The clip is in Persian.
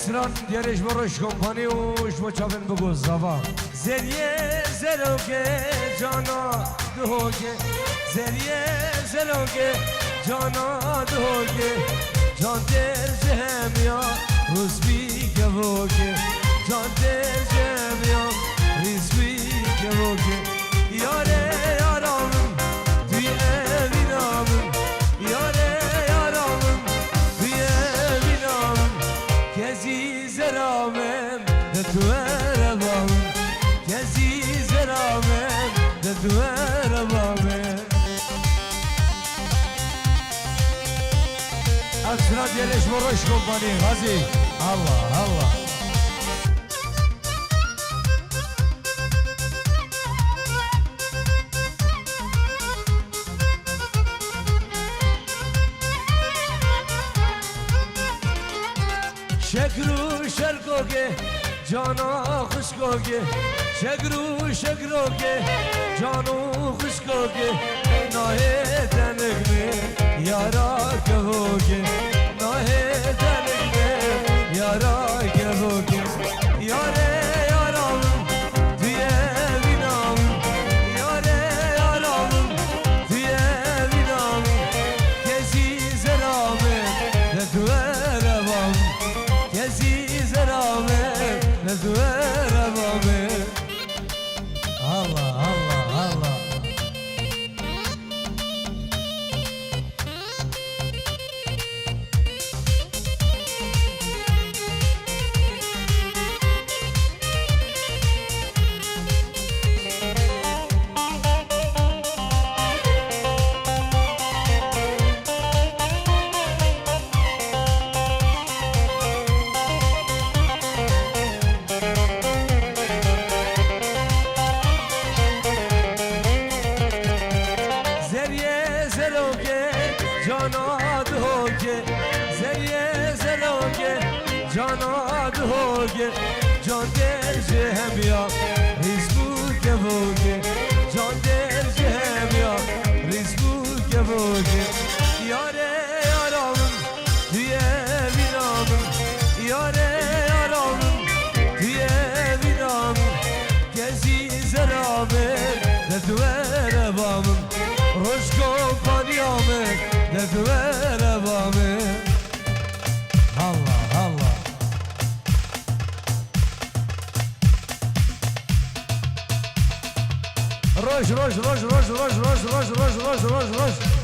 اسران دیارش بروش کمپانی وش با چاپن بگو زوا زریه زلوگه جانا دوگه زریه زلوگه جانا دوگه جان در جمیا روز بی گوگه جان در جمیا روز بی گوگه یاره یارامم توی اوینامم یاره یارامم توی اوینامم کسی زرامم ده تو اربامم کسی زرامم ده تو اربامم اکسرا دیلش بروش کمپانی غازی الله الله شکرو شرکوگه جانا خوشکوگه شکرو شکروگه جانو خوشکوگه ناه دنگمه یارا گوگه ناه دنگمه یارا گوگه یاره یارامم توی وینامم یاره یارامم توی وینامم کسی زرامه نه تو اربامم کسی زرامه نه تو اربامه الله الله الله جانا دوگه زریه زلوگه جانا دوگه جان در جهمیا ریز بود گوگه جان در جهمیا ریز بود گوگه یاره یارامم توی وینامم یاره یارامم توی وینامم کسی زرامه نه تو اربامم روش کمپانیامه ne duvara bame Allah Allah Roş roş roş roş roş roş roş roş roş roş roş